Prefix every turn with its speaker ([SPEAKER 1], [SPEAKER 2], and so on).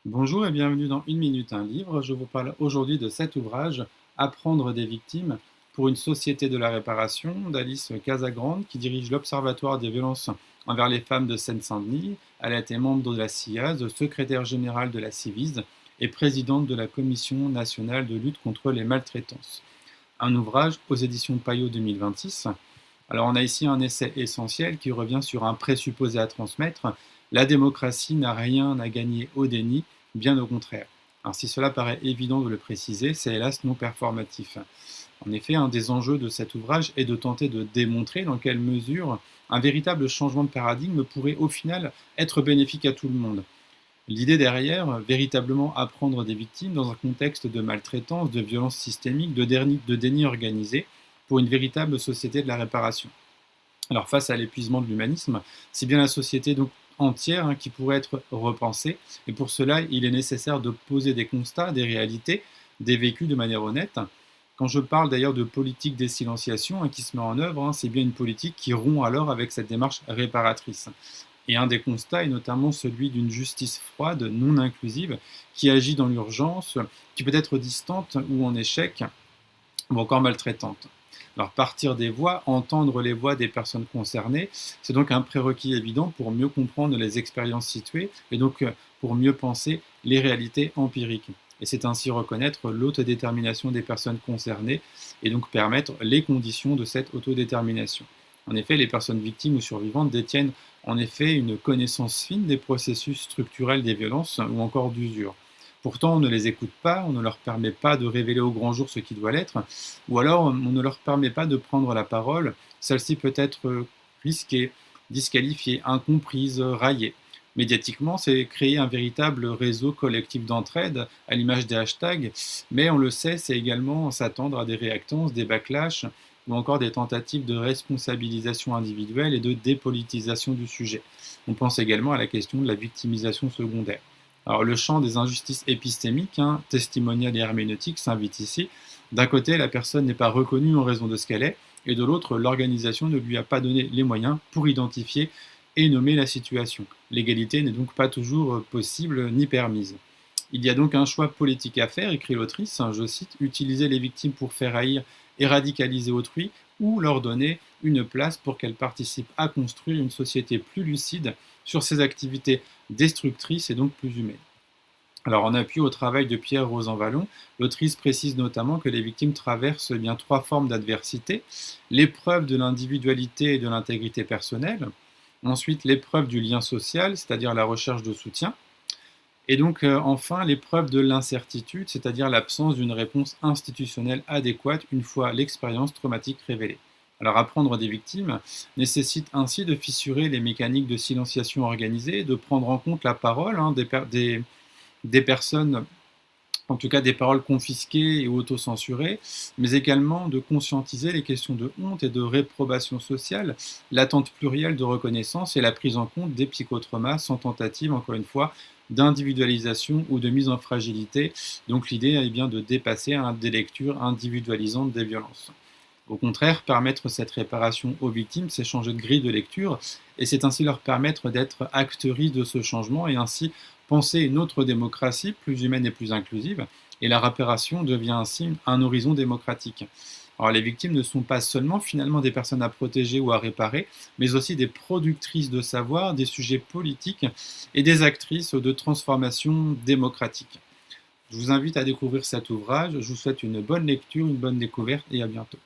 [SPEAKER 1] Bonjour et bienvenue dans Une minute, un livre. Je vous parle aujourd'hui de cet ouvrage, Apprendre des victimes pour une société de la réparation, d'Alice Casagrande, qui dirige l'Observatoire des violences envers les femmes de Seine-Saint-Denis. Elle a été membre de la CIAZ, secrétaire générale de la Civis et présidente de la Commission nationale de lutte contre les maltraitances. Un ouvrage aux éditions Payot 2026. Alors on a ici un essai essentiel qui revient sur un présupposé à transmettre. La démocratie n'a rien à gagner au déni, bien au contraire. Alors si cela paraît évident de le préciser, c'est hélas non performatif. En effet, un des enjeux de cet ouvrage est de tenter de démontrer dans quelle mesure un véritable changement de paradigme pourrait au final être bénéfique à tout le monde. L'idée derrière, véritablement apprendre des victimes dans un contexte de maltraitance, de violence systémique, de déni organisé, pour une véritable société de la réparation. Alors face à l'épuisement de l'humanisme, c'est bien la société donc entière qui pourrait être repensée, et pour cela, il est nécessaire de poser des constats, des réalités, des vécus de manière honnête. Quand je parle d'ailleurs de politique des silenciations qui se met en œuvre, c'est bien une politique qui rompt alors avec cette démarche réparatrice. Et un des constats est notamment celui d'une justice froide, non inclusive, qui agit dans l'urgence, qui peut être distante ou en échec, ou encore maltraitante. Alors partir des voix, entendre les voix des personnes concernées, c'est donc un prérequis évident pour mieux comprendre les expériences situées et donc pour mieux penser les réalités empiriques. Et c'est ainsi reconnaître l'autodétermination des personnes concernées et donc permettre les conditions de cette autodétermination. En effet, les personnes victimes ou survivantes détiennent en effet une connaissance fine des processus structurels des violences ou encore d'usure. Pourtant, on ne les écoute pas, on ne leur permet pas de révéler au grand jour ce qui doit l'être, ou alors on ne leur permet pas de prendre la parole. Celle-ci peut être risquée, disqualifiée, incomprise, raillée. Médiatiquement, c'est créer un véritable réseau collectif d'entraide, à l'image des hashtags, mais on le sait, c'est également s'attendre à des réactances, des backlash, ou encore des tentatives de responsabilisation individuelle et de dépolitisation du sujet. On pense également à la question de la victimisation secondaire. Alors le champ des injustices épistémiques, testimoniales et herméneutiques s'invite ici. D'un côté, la personne n'est pas reconnue en raison de ce qu'elle est, et de l'autre, l'organisation ne lui a pas donné les moyens pour identifier et nommer la situation. L'égalité n'est donc pas toujours possible ni permise. Il y a donc un choix politique à faire, écrit l'autrice, je cite, utiliser les victimes pour faire haïr et radicaliser autrui, ou leur donner une place pour qu'elles participent à construire une société plus lucide sur ses activités destructrices et donc plus humaines. Alors en appui au travail de Pierre Rosanvallon, l'autrice précise notamment que les victimes traversent bien trois formes d'adversité: l'épreuve de l'individualité et de l'intégrité personnelle, ensuite l'épreuve du lien social, c'est-à-dire la recherche de soutien, et donc enfin l'épreuve de l'incertitude, c'est-à-dire l'absence d'une réponse institutionnelle adéquate une fois l'expérience traumatique révélée. Alors apprendre des victimes nécessite ainsi de fissurer les mécaniques de silenciation organisée, de prendre en compte la parole des personnes, en tout cas des paroles confisquées et autocensurées, mais également de conscientiser les questions de honte et de réprobation sociale, l'attente plurielle de reconnaissance et la prise en compte des psychotraumas sans tentative, encore une fois, d'individualisation ou de mise en fragilité. Donc l'idée est bien de dépasser des lectures individualisantes des violences. Au contraire, permettre cette réparation aux victimes, c'est changer de grille de lecture, et c'est ainsi leur permettre d'être acteuristes de ce changement, et ainsi penser une autre démocratie, plus humaine et plus inclusive, et la réparation devient ainsi un horizon démocratique. Alors les victimes ne sont pas seulement finalement des personnes à protéger ou à réparer, mais aussi des productrices de savoir, des sujets politiques et des actrices de transformation démocratique. Je vous invite à découvrir cet ouvrage, je vous souhaite une bonne lecture, une bonne découverte et à bientôt.